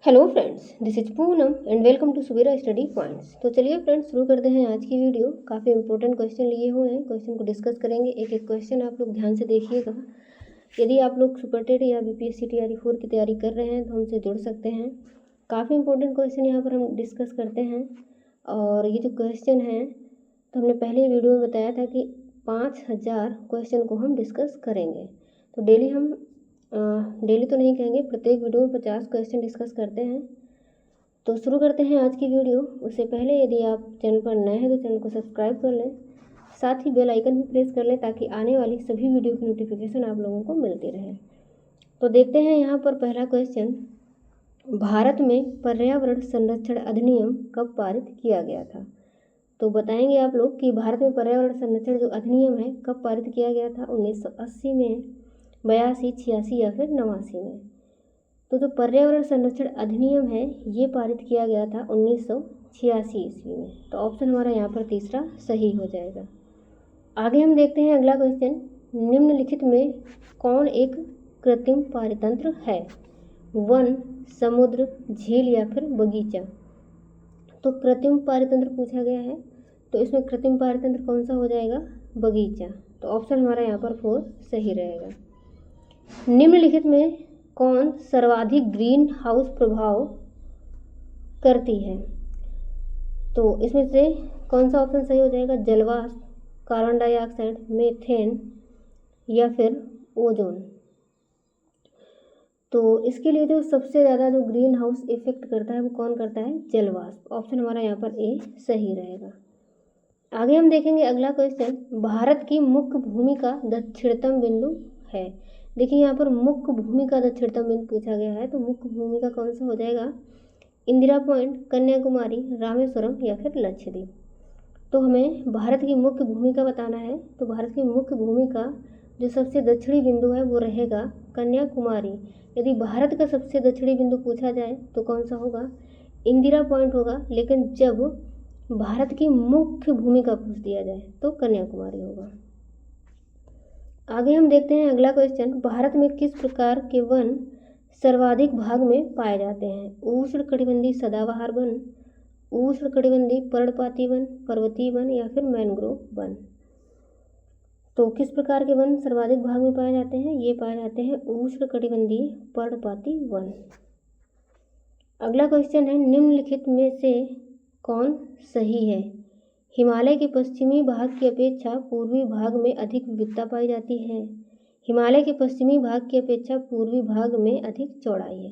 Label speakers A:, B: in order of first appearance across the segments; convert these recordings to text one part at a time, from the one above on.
A: Hello friends, this is Poonam and welcome to Subera study points. तो चलिए friends, शुरू करते हैं आज की वीडियो। काफ़ी इंपॉर्टेंट क्वेश्चन लिए हुए हैं, क्वेश्चन को डिस्कस करेंगे। एक एक क्वेश्चन आप लोग ध्यान से देखिएगा। यदि आप लोग सुपर टेट या बीपीएससी टीआरई 4 की तैयारी कर रहे हैं तो हमसे जुड़ सकते हैं। काफ़ी इंपॉर्टेंट क्वेश्चन यहाँ पर हम डिस्कस करते हैं। और ये जो क्वेश्चन है तो हमने पहले वीडियो में बताया था कि 5000 क्वेश्चन को हम डिस्कस करेंगे। तो डेली तो नहीं कहेंगे, प्रत्येक वीडियो में 50 क्वेश्चन डिस्कस करते हैं। तो शुरू करते हैं आज की वीडियो। उससे पहले यदि आप चैनल पर नए हैं तो चैनल को सब्सक्राइब कर लें, साथ ही बेल आइकन भी प्रेस कर लें ताकि आने वाली सभी वीडियो की नोटिफिकेशन आप लोगों को मिलती रहे। तो देखते हैं यहाँ पर पहला क्वेश्चन, भारत में पर्यावरण संरक्षण अधिनियम कब पारित किया गया था? तो बताएंगे आप लोग कि भारत में पर्यावरण संरक्षण जो अधिनियम है कब पारित किया गया था। 1980 में, 82, 86 या फिर 89 में। तो जो पर्यावरण संरक्षण अधिनियम है ये पारित किया गया था 1986 ईस्वी में। तो ऑप्शन हमारा यहाँ पर तीसरा सही हो जाएगा। आगे हम देखते हैं अगला क्वेश्चन, निम्नलिखित में कौन एक कृत्रिम पारितंत्र है? वन, समुद्र, झील या फिर बगीचा? तो कृत्रिम पारितंत्र पूछा गया है, तो इसमें कृत्रिम पारितंत्र कौन सा हो जाएगा? बगीचा। तो ऑप्शन हमारा यहाँ पर 4 सही रहेगा। निम्नलिखित में कौन सर्वाधिक ग्रीन हाउस प्रभाव करती है? तो इसमें से कौन सा ऑप्शन सही हो जाएगा? जलवाष्प, कार्बन डाइऑक्साइड, मीथेन या फिर ओजोन? तो इसके लिए जो सबसे ज़्यादा जो ग्रीन हाउस इफेक्ट करता है वो कौन करता है? जलवाष्प। ऑप्शन हमारा यहाँ पर ए सही रहेगा। आगे हम देखेंगे अगला क्वेश्चन, भारत की मुख्य भूमि का दक्षिणतम बिंदु है। देखिए यहाँ पर मुख्य भूमि का दक्षिणतम बिंदु पूछा गया है, तो मुख्य भूमि का कौन सा हो जाएगा? इंदिरा पॉइंट, कन्याकुमारी, रामेश्वरम या फिर लक्षद्वीप? तो हमें भारत की मुख्य भूमि का बताना है। तो भारत की मुख्य भूमि का जो सबसे दक्षिणी बिंदु है वो रहेगा कन्याकुमारी। यदि भारत का सबसे दक्षिणी बिंदु पूछा जाए तो कौन सा होगा? इंदिरा पॉइंट होगा। लेकिन जब भारत की मुख्य भूमि का पूछ दिया जाए तो कन्याकुमारी होगा। आगे हम देखते हैं अगला क्वेश्चन, भारत में किस प्रकार के वन सर्वाधिक भाग में पाए जाते हैं? उष्णकटिबंधीय सदाबहार वन, उष्णकटिबंधीय पर्णपाती वन, पर्वतीय वन या फिर मैंग्रोव वन? तो किस प्रकार के वन सर्वाधिक भाग में पाए जाते हैं? ये पाए जाते हैं उष्णकटिबंधीय पर्णपाती वन। अगला क्वेश्चन है, निम्नलिखित में से कौन सही है? हिमालय के पश्चिमी भाग की अपेक्षा पूर्वी भाग में अधिक विविधता पाई जाती है। हिमालय के पश्चिमी भाग की अपेक्षा पूर्वी भाग में अधिक चौड़ाई है।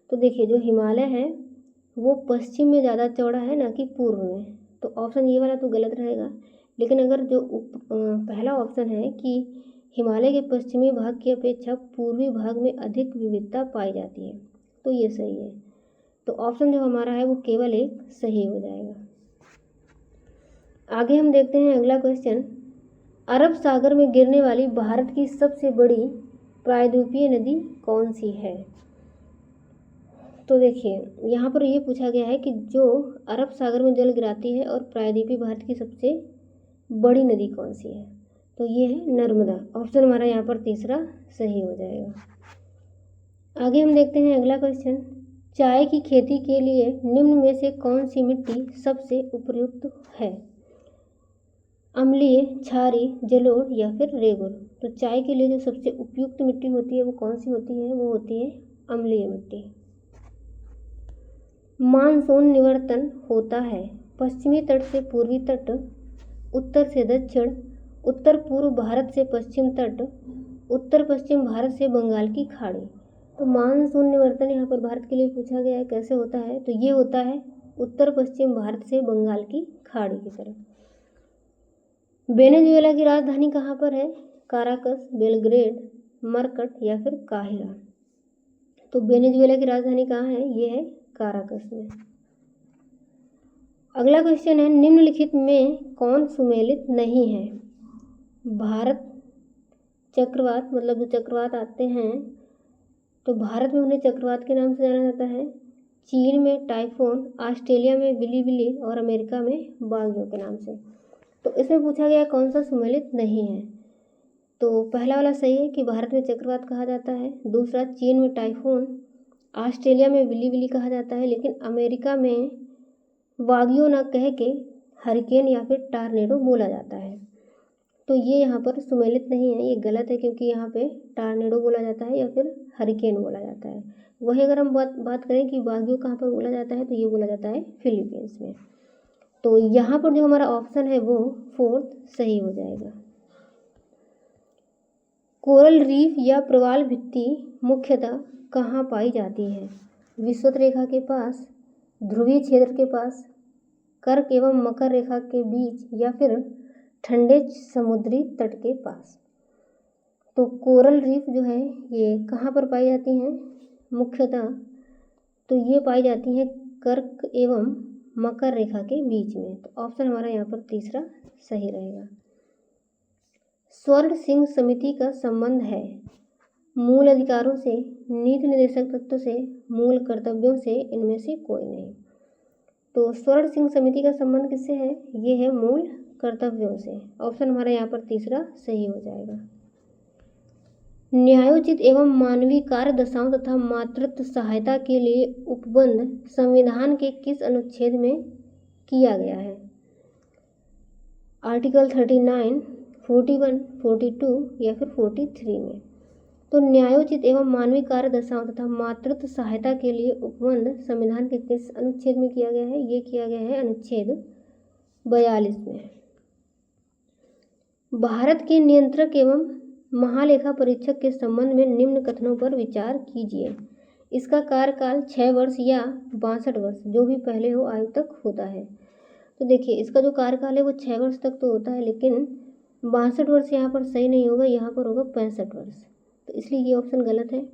A: तो देखिए जो हिमालय है वो पश्चिम में ज़्यादा चौड़ा है, ना कि पूर्व में। तो ऑप्शन ये वाला तो गलत रहेगा। लेकिन अगर जो पहला ऑप्शन है कि हिमालय के पश्चिमी भाग की अपेक्षा पूर्वी भाग में अधिक विविधता पाई जाती है, तो ये सही है। तो ऑप्शन जो हमारा है वो केवल एक सही हो जाएगा। आगे हम देखते हैं अगला क्वेश्चन, अरब सागर में गिरने वाली भारत की सबसे बड़ी प्रायद्वीपीय नदी कौन सी है? तो देखिए यहाँ पर ये पूछा गया है कि जो अरब सागर में जल गिराती है और प्रायद्वीपीय भारत की सबसे बड़ी नदी कौन सी है? तो ये है नर्मदा। ऑप्शन हमारा यहाँ पर तीसरा सही हो जाएगा। आगे हम देखते हैं अगला क्वेश्चन, चाय की खेती के लिए निम्न में से कौन सी मिट्टी सबसे उपयुक्त है? अम्लीय, क्षारीय, जलोढ़ या फिर रेगुर? तो चाय के लिए जो सबसे उपयुक्त मिट्टी होती है वो कौन सी होती है? वो होती है अम्लीय मिट्टी। मानसून निवर्तन होता है पश्चिमी तट से पूर्वी तट, उत्तर से दक्षिण, उत्तर पूर्व भारत से पश्चिम तट, उत्तर पश्चिम भारत से बंगाल की खाड़ी। तो मानसून निवर्तन यहाँ पर भारत के लिए पूछा गया है, कैसे होता है? तो ये होता है उत्तर पश्चिम भारत से बंगाल की खाड़ी की तरफ। वेनेजुएला की राजधानी कहाँ पर है? काराकस, बेलग्रेड, मरकट या फिर काहिरा? तो वेनेजुएला की राजधानी कहाँ है? ये है काराकस में। अगला क्वेश्चन है, निम्नलिखित में कौन सुमेलित नहीं है? भारत चक्रवात, मतलब जो चक्रवात आते हैं तो भारत में उन्हें चक्रवात के नाम से जाना जाता है। चीन में टाइफून, ऑस्ट्रेलिया में विली विली और अमेरिका में बागियों के नाम से। तो इसमें पूछा गया कौन सा सुमेलित नहीं है? तो पहला वाला सही है कि भारत में चक्रवात कहा जाता है। दूसरा, चीन में टाइफून, ऑस्ट्रेलिया में विली विली कहा जाता है, लेकिन अमेरिका में वागियो ना कह के हरिकेन या फिर टार्नेडो बोला जाता है। तो ये यहाँ पर सुमेलित नहीं है, ये गलत है, क्योंकि यहाँ पे टार्नेडो बोला जाता है या फिर हरिकेन बोला जाता है। वही अगर हम बात करें कि वागियो कहाँ पर बोला जाता है, तो ये बोला जाता है फिलीपींस में। तो यहाँ पर जो हमारा ऑप्शन है वो 4th सही हो जाएगा। कोरल रीफ या प्रवाल भित्ति मुख्यतः कहाँ पाई जाती है? विषुवत रेखा के पास, ध्रुवीय क्षेत्र के पास, कर्क एवं मकर रेखा के बीच, या फिर ठंडे समुद्री तट के पास। तो कोरल रीफ जो है ये कहाँ पर पाई जाती हैं मुख्यतः? तो ये पाई जाती हैं कर्क एवं मकर रेखा के बीच में। तो ऑप्शन हमारा यहाँ पर तीसरा सही रहेगा। स्वर्ण सिंह समिति का संबंध है मूल अधिकारों से, नीति निर्देशक तत्व से, मूल कर्तव्यों से, इनमें से कोई नहीं। तो स्वर्ण सिंह समिति का संबंध किससे है? ये है मूल कर्तव्यों से। ऑप्शन हमारा यहाँ पर तीसरा सही हो जाएगा। न्यायोचित एवं मानवीय कार्य दशाओं तथा मातृत्व सहायता के लिए उपबंध संविधान के किस अनुच्छेद में किया गया है? आर्टिकल 39, 41, 42 या फिर 43 में। तो न्यायोचित एवं मानवीय कार्य दशाओं तथा मातृत्व सहायता के लिए उपबंध संविधान के किस अनुच्छेद में किया गया है? ये किया गया है अनुच्छेद 42 में। भारत के नियंत्रक एवं महालेखा परीक्षक के संबंध में निम्न कथनों पर विचार कीजिए। इसका कार्यकाल 6 वर्ष या 62 वर्ष, जो भी पहले हो आयु तक होता है। तो देखिए, इसका जो कार्यकाल है वो 6 वर्ष तक तो होता है, लेकिन 62 वर्ष यहाँ पर सही नहीं होगा, यहाँ पर होगा 65 वर्ष। तो इसलिए ये ऑप्शन गलत है।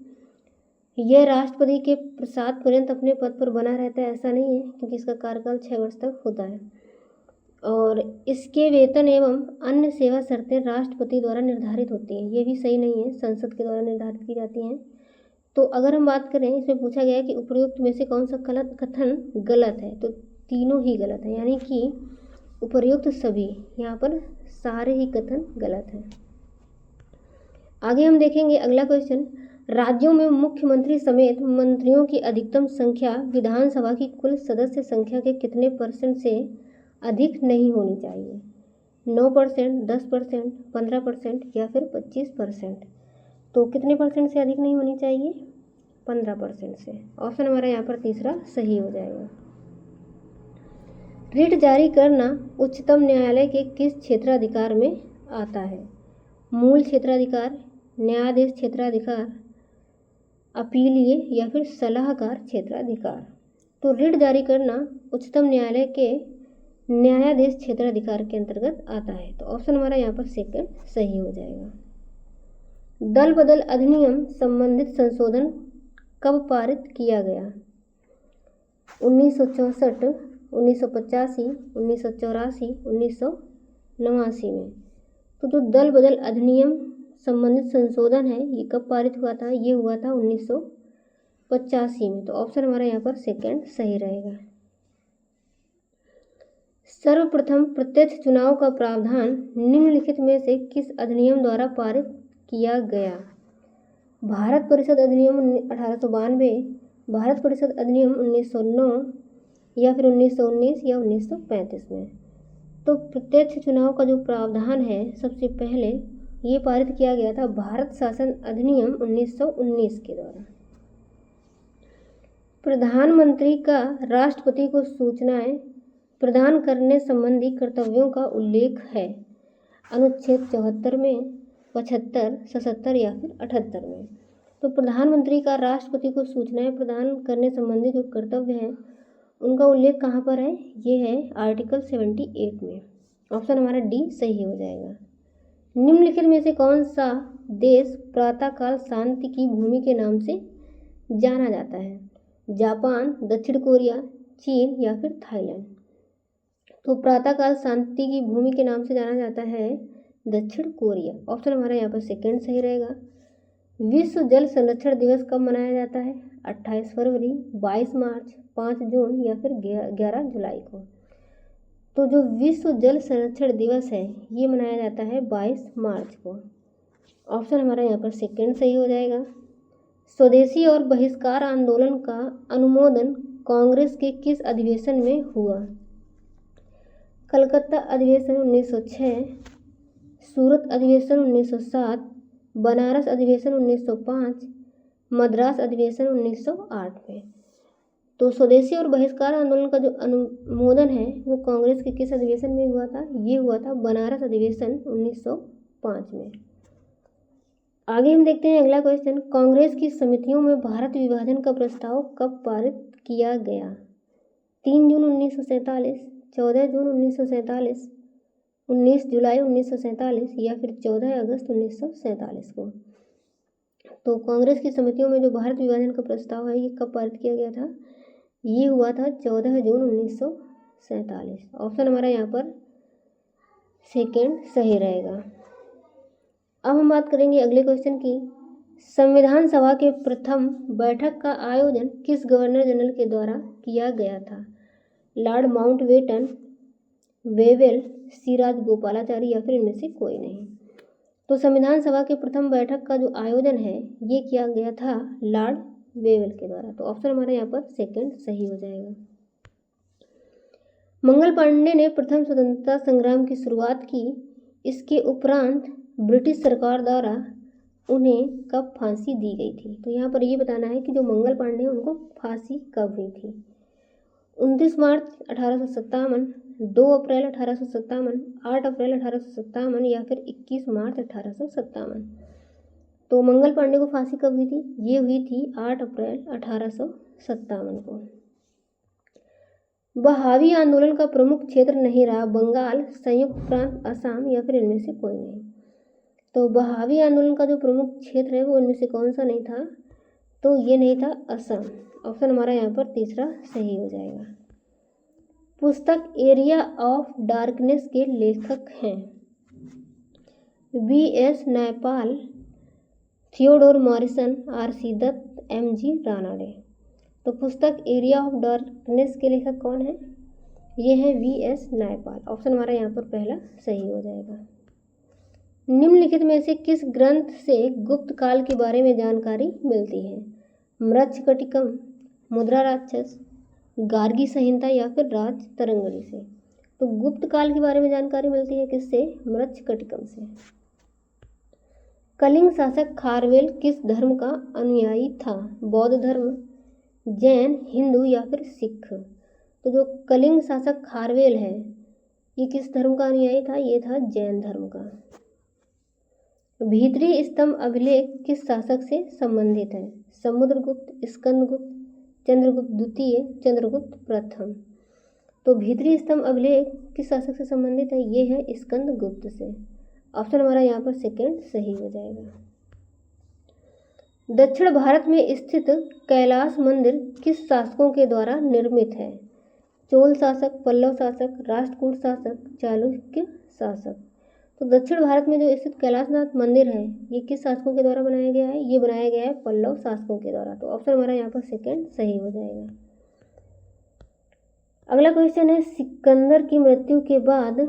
A: यह राष्ट्रपति के प्रसाद पर्यंत अपने पद पर बना रहता है, ऐसा नहीं है, क्योंकि इसका कार्यकाल 6 वर्ष तक होता है। और इसके वेतन एवं अन्य सेवा शर्तें राष्ट्रपति द्वारा निर्धारित होती हैं, ये भी सही नहीं है, संसद के द्वारा निर्धारित की जाती हैं। तो अगर हम बात करें, इसमें पूछा गया है कि उपरोक्त में से कौन सा कथन गलत है, तो तीनों ही गलत है, यानी कि उपरोक्त सभी, यहाँ पर सारे ही कथन गलत हैं। आगे हम देखेंगे अगला क्वेश्चन। राज्यों में मुख्यमंत्री समेत मंत्रियों की अधिकतम संख्या विधानसभा की कुल सदस्य संख्या के कितने % से अधिक नहीं होनी चाहिए? 9%, 10%, 15% या फिर 25%। तो कितने % से अधिक नहीं होनी चाहिए? 15% से। ऑप्शन हमारा यहाँ पर तीसरा सही हो जाएगा। रिट जारी करना उच्चतम न्यायालय के किस क्षेत्राधिकार में आता है? मूल क्षेत्राधिकार, न्यायाधीश क्षेत्राधिकार, अपीलीय या फिर सलाहकार क्षेत्राधिकार। तो रिट जारी करना उच्चतम न्यायालय के न्यायाधीश क्षेत्राधिकार के अंतर्गत आता है। तो ऑप्शन हमारा यहाँ पर सेकंड सही हो जाएगा। दल बदल अधिनियम संबंधित संशोधन कब पारित किया गया? 1964, 1985, 1984, 1989 में। तो जो दल बदल अधिनियम संबंधित संशोधन है ये कब पारित हुआ था? ये हुआ था 1985 में। तो ऑप्शन हमारा यहाँ पर सेकंड सही रहेगा। सर्वप्रथम प्रत्यक्ष चुनाव का प्रावधान निम्नलिखित में से किस अधिनियम द्वारा पारित किया गया? भारत परिषद अधिनियम 1892, भारत परिषद अधिनियम 1909 या फिर 1919 या 1935 में। तो प्रत्यक्ष चुनाव का जो प्रावधान है सबसे पहले ये पारित किया गया था भारत शासन अधिनियम 1919 के द्वारा। प्रधानमंत्री का राष्ट्रपति को सूचनाएं प्रदान करने संबंधी कर्तव्यों का उल्लेख है अनुच्छेद 74 में, 75, 77 या फिर 78 में। तो प्रधानमंत्री का राष्ट्रपति को सूचनाएं प्रदान करने संबंधी जो कर्तव्य हैं उनका उल्लेख कहाँ पर है? ये है आर्टिकल 78 में। ऑप्शन हमारा डी सही हो जाएगा। निम्नलिखित में से कौन सा देश प्रातःकाल शांति की भूमि के नाम से जाना जाता है? जापान, दक्षिण कोरिया, चीन या फिर थाईलैंड। तो प्रातःकाल शांति की भूमि के नाम से जाना जाता है दक्षिण कोरिया। ऑप्शन हमारा यहाँ पर सेकंड सही रहेगा। विश्व जल संरक्षण दिवस कब मनाया जाता है? 28 फरवरी, 22 मार्च, 5 जून या फिर 11 जुलाई को। तो जो विश्व जल संरक्षण दिवस है ये मनाया जाता है 22 मार्च को। ऑप्शन हमारा यहाँ पर सेकंड सही हो जाएगा। स्वदेशी और बहिष्कार आंदोलन का अनुमोदन कांग्रेस के किस अधिवेशन में हुआ? कलकत्ता अधिवेशन 1906, सूरत अधिवेशन 1907, बनारस अधिवेशन 1905, मद्रास अधिवेशन 1908 में। तो स्वदेशी और बहिष्कार आंदोलन का जो अनुमोदन है वो कांग्रेस के किस अधिवेशन में हुआ था? ये हुआ था बनारस अधिवेशन 1905 में। आगे हम देखते हैं अगला क्वेश्चन, कांग्रेस की समितियों में भारत विभाजन का प्रस्ताव कब पारित किया गया? 3 जून 1947, 14 जून 1947, 19 जुलाई 1947 या फिर 14 अगस्त 1947 को। तो कांग्रेस की समितियों में जो भारत विभाजन का प्रस्ताव है ये कब पारित किया गया था? ये हुआ था 14 जून 1947। ऑप्शन हमारा यहाँ पर सेकेंड सही रहेगा। अब हम बात करेंगे अगले क्वेश्चन की, संविधान सभा के प्रथम बैठक का आयोजन किस गवर्नर जनरल के द्वारा किया गया था? लॉर्ड माउंटबेटन, वेवेल, सी राजगोपालाचारी या फिर इनमें से कोई नहीं। तो संविधान सभा के प्रथम बैठक का जो आयोजन है ये किया गया था लॉर्ड वेवेल के द्वारा। तो ऑप्शन हमारा यहाँ पर सेकंड सही हो जाएगा। मंगल पांडे ने प्रथम स्वतंत्रता संग्राम की शुरुआत की, इसके उपरांत ब्रिटिश सरकार द्वारा उन्हें कब फांसी दी गई थी? तो यहाँ पर ये बताना है कि जो मंगल पांडे उनको फांसी कब हुई थी? 29 मार्च 1857, 2 अप्रैल 1857, 8 अप्रैल 1857 या फिर 21 मार्च 1857। तो मंगल पांडे को फांसी कब हुई थी? ये हुई थी 8 अप्रैल 1857 को। बहावी आंदोलन का प्रमुख क्षेत्र नहीं रहा बंगाल, संयुक्त प्रांत, असम या फिर इनमें से कोई नहीं। तो बहावी आंदोलन का जो प्रमुख क्षेत्र है वो इनमें से कौन सा नहीं था? तो ये नहीं था असम। ऑप्शन हमारा यहाँ पर तीसरा सही हो जाएगा। पुस्तक एरिया ऑफ डार्कनेस के लेखक हैं B.S. Naipaul, Theodore Morison, R.C. Dutt, M.G. Ranade. तो पुस्तक एरिया ऑफ डार्कनेस के लेखक कौन है? ये है V.S. नैपाल। ऑप्शन हमारा यहाँ पर पहला सही हो जाएगा। निम्नलिखित में से किस ग्रंथ से गुप्त काल के बारे में जानकारी मिलती है? मृच्छकटिकम, मुद्रा राक्षस, गार्गी संहिता या फिर राज तरंगणी से। तो गुप्त काल के बारे में जानकारी मिलती है किससे? मृच्छकटिकम से। कलिंग शासक खारवेल किस धर्म का अनुयायी था? बौद्ध धर्म, जैन, हिंदू या फिर सिख। तो जो कलिंग शासक खारवेल है ये किस धर्म का अनुयायी था? ये था जैन धर्म का। भीतरी स्तंभ अभिलेख किस शासक से संबंधित है? समुद्रगुप्त, स्कंदगुप्त, चंद्रगुप्त द्वितीय, चंद्रगुप्त प्रथम। तो भीतरी स्तंभ अभिलेख किस शासक से संबंधित है? ये है स्कंदगुप्त से। ऑप्शन हमारा यहाँ पर सेकंड सही हो जाएगा। दक्षिण भारत में स्थित कैलाश मंदिर किस शासकों के द्वारा निर्मित है? चोल शासक, पल्लव शासक, राष्ट्रकूट शासक, चालुक्य शासक। तो दक्षिण भारत में जो स्थित कैलाशनाथ मंदिर है ये किस शासकों के द्वारा बनाया गया है? ये बनाया गया है पल्लव शासकों के द्वारा। तो ऑप्शन हमारा यहाँ पर सेकंड सही हो जाएगा। अगला क्वेश्चन है, सिकंदर की मृत्यु के बाद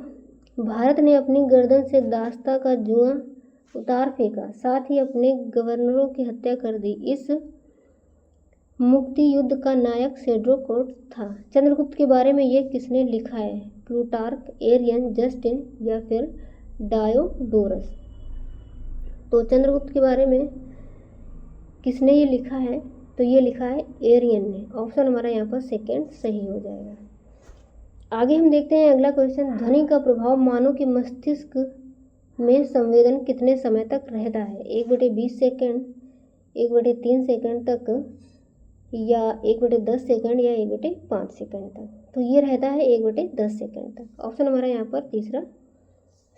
A: भारत ने अपनी गर्दन से दास्ता का जुआ उतार फेंका, साथ ही अपने गवर्नरों की हत्या कर दी। इस मुक्ति युद्ध का नायक सेड्रोकोट था। चंद्रगुप्त के बारे में ये किसने लिखा है? प्लूटार्क, एरियन, जस्टिन या फिर डायोडोरस। तो चंद्रगुप्त के बारे में किसने ये लिखा है? तो ये लिखा है एरियन ने। ऑप्शन हमारा यहाँ पर सेकंड सही हो जाएगा। आगे हम देखते हैं अगला क्वेश्चन, ध्वनि का प्रभाव मानव के मस्तिष्क में संवेदन कितने समय तक रहता है? 1/20 सेकंड, 1/3 सेकंड तक या 1/10 सेकंड या 1/5 सेकंड तक। तो ये रहता है 1/10 सेकंड तक। ऑप्शन हमारा यहाँ पर तीसरा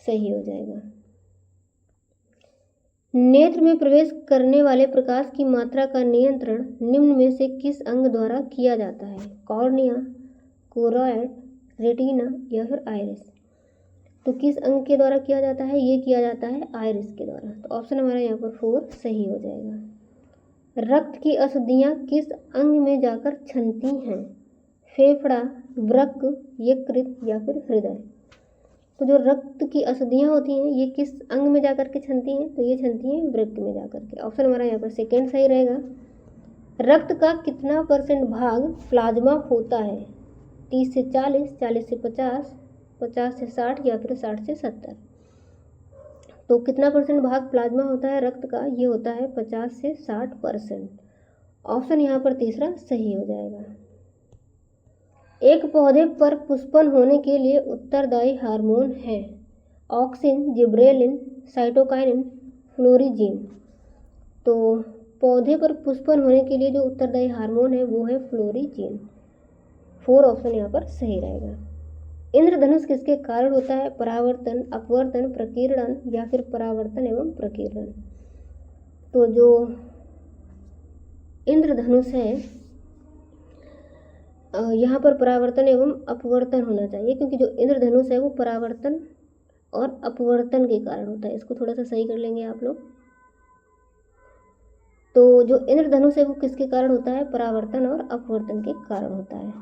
A: सही हो जाएगा। नेत्र में प्रवेश करने वाले प्रकाश की मात्रा का नियंत्रण निम्न में से किस अंग द्वारा किया जाता है? कॉर्निया, कोरॉइड, रेटिना या फिर आइरिस। तो किस अंग के द्वारा किया जाता है? ये किया जाता है आइरिस के द्वारा। तो ऑप्शन हमारा यहाँ पर 4 सही हो जाएगा। रक्त की अशुद्धियाँ किस अंग में जाकर छनती हैं? फेफड़ा, वृक्क, यकृत या फिर हृदय। तो जो रक्त की अशुद्धियाँ होती हैं ये किस अंग में जाकर के छनती हैं, तो ये छनती हैं वृक्क में जाकर के। ऑप्शन हमारा यहाँ पर सेकेंड सही रहेगा। रक्त का कितना % भाग प्लाज्मा होता है, 30 से 40, 40 से 50, 50 से 60 या फिर 60 से 70। तो कितना % भाग प्लाज्मा होता है रक्त का, ये होता है 50 से 60%। ऑप्शन यहाँ पर तीसरा सही हो जाएगा। एक पौधे पर पुष्पन होने के लिए उत्तरदायी हार्मोन है, ऑक्सिन, जिब्रेलिन, साइटोकाइनिन, फ्लोरिजीन। तो पौधे पर पुष्पन होने के लिए जो उत्तरदायी हार्मोन है वो है फ्लोरिजीन। 4 ऑप्शन यहाँ पर सही रहेगा। इंद्रधनुष किसके कारण होता है, परावर्तन, अपवर्तन, प्रकीर्णन या फिर परावर्तन एवं प्रकीर्णन। तो जो इंद्रधनुष है यहाँ पर परावर्तन एवं अपवर्तन होना चाहिए, क्योंकि जो इंद्रधनुष है वो परावर्तन और अपवर्तन के कारण होता है। इसको थोड़ा सा सही कर लेंगे आप लोग। तो जो इंद्रधनुष है वो किसके कारण होता है, परावर्तन और अपवर्तन के कारण होता है।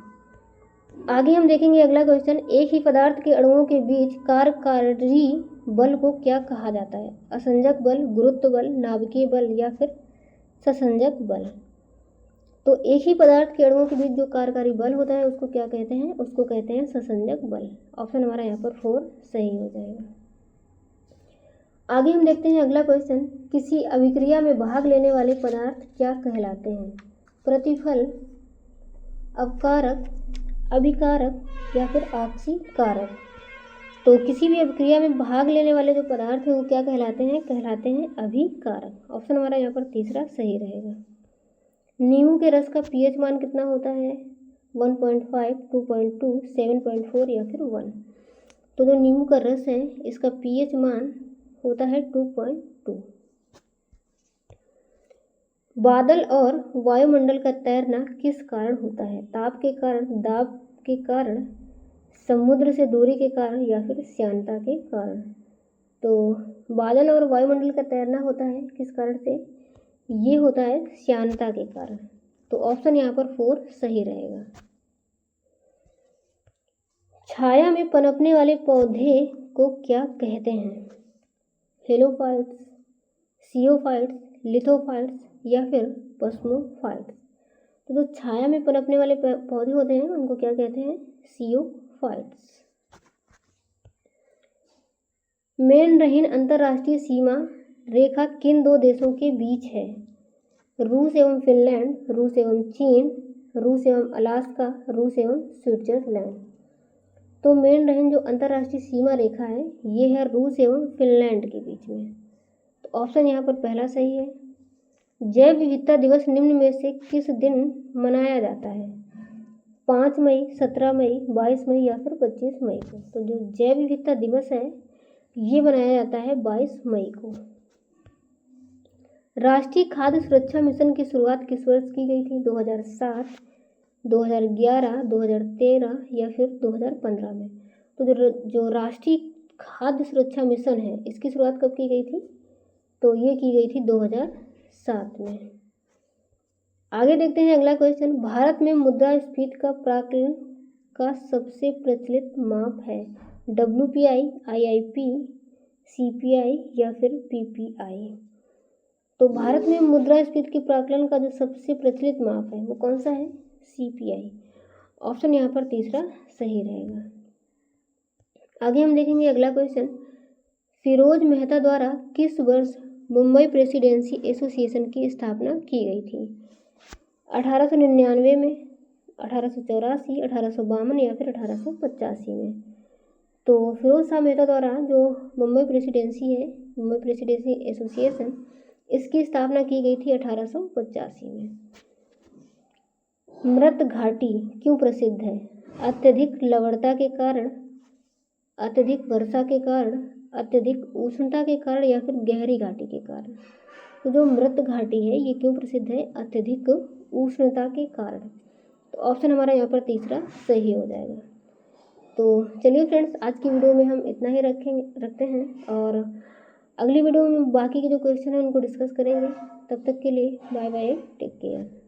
A: आगे हम देखेंगे अगला क्वेश्चन, एक ही पदार्थ के अणुओं के बीच कार्यकारी बल को क्या कहा जाता है, असंजक बल, गुरुत्व बल, नाभिकीय बल या फिर ससंजक बल। तो एक ही पदार्थ के अणुओं के बीच जो कार्यकारी बल होता है उसको क्या कहते हैं, उसको कहते हैं ससंजक बल। ऑप्शन हमारा यहाँ पर 4 सही हो जाएगा। आगे हम देखते हैं अगला क्वेश्चन, किसी अभिक्रिया में भाग लेने वाले पदार्थ क्या कहलाते हैं, प्रतिफल, अपकारक, अभिकारक या फिर आक्सीकारक। तो किसी भी अभिक्रिया में भाग लेने वाले जो पदार्थ हैं वो क्या कहलाते हैं अभिकारक। ऑप्शन हमारा यहाँ पर तीसरा सही रहेगा। नींबू के रस का pH मान कितना होता है, 1.5, 2.2, 7.4 या फिर 1। तो जो नींबू का रस है इसका pH मान होता है 2.2। बादल और वायुमंडल का तैरना किस कारण होता है, ताप के कारण, दाब के कारण, समुद्र से दूरी के कारण या फिर श्यानता के कारण। तो बादल और वायुमंडल का तैरना होता है किस कारण से, ये होता है श्यानता के कारण। तो ऑप्शन यहाँ पर 4 सही रहेगा। छाया में पनपने वाले पौधे को क्या कहते हैं, हेलोफाइट्स, सियोफाइट्स, लिथोफाइट्स या फिर पस्मोफाइट्स। तो जो छाया में पनपने वाले पौधे होते हैं उनको क्या कहते हैं, सियोफाइट्स। मेनरहीन अंतर्राष्ट्रीय सीमा रेखा किन 2 देशों के बीच है, रूस एवं फिनलैंड, रूस एवं चीन, रूस एवं अलास्का, रूस एवं स्विट्जरलैंड। तो मेनरहीन जो अंतर्राष्ट्रीय सीमा रेखा है ये है रूस एवं फिनलैंड के बीच में। तो ऑप्शन यहाँ पर पहला सही है। जैव विविधता दिवस निम्न में से किस दिन मनाया जाता है, 5 मई, 17 मई, 22 मई या फिर 25 मई को। तो जो जैव विविधता दिवस है ये मनाया जाता है 22 मई को। राष्ट्रीय खाद्य सुरक्षा मिशन की शुरुआत किस वर्ष की गई थी, 2007, 2011, 2013 या फिर 2015 में। तो जो राष्ट्रीय खाद्य सुरक्षा मिशन है इसकी शुरुआत कब की गई थी, तो ये की गई थी 2007 में। आगे देखते हैं अगला क्वेश्चन, भारत में मुद्रास्फीति का प्राकलन का सबसे प्रचलित माप है, WPI, IIP, CPI या फिर PPI। तो भारत में मुद्रास्फीति के प्राकलन का जो सबसे प्रचलित माप है वो कौन सा है, CPI। ऑप्शन यहाँ पर तीसरा सही रहेगा। आगे हम देखेंगे अगला क्वेश्चन, फिरोज मेहता द्वारा किस वर्ष मुंबई प्रेसिडेंसी एसोसिएशन की स्थापना की गई थी, 1899 में, 1884, 1852 या फिर 1885 में। तो फिरोज शाह मेहता द्वारा जो मुंबई प्रेसिडेंसी है, मुंबई प्रेसिडेंसी एसोसिएशन, इसकी स्थापना की गई थी 1885 में। मृत घाटी क्यों प्रसिद्ध है, अत्यधिक लवणता के कारण, अत्यधिक वर्षा के कारण, अत्यधिक उष्णता के कारण या फिर गहरी घाटी के कारण। तो जो मृत घाटी है ये क्यों प्रसिद्ध है, अत्यधिक उष्णता के कारण। तो ऑप्शन हमारा यहाँ पर तीसरा सही हो जाएगा। तो चलिए फ्रेंड्स, आज की वीडियो में हम इतना ही रखते हैं और अगली वीडियो में बाकी के जो क्वेश्चन हैं उनको डिस्कस करेंगे। तब तक के लिए बाय बाय, टेक केयर।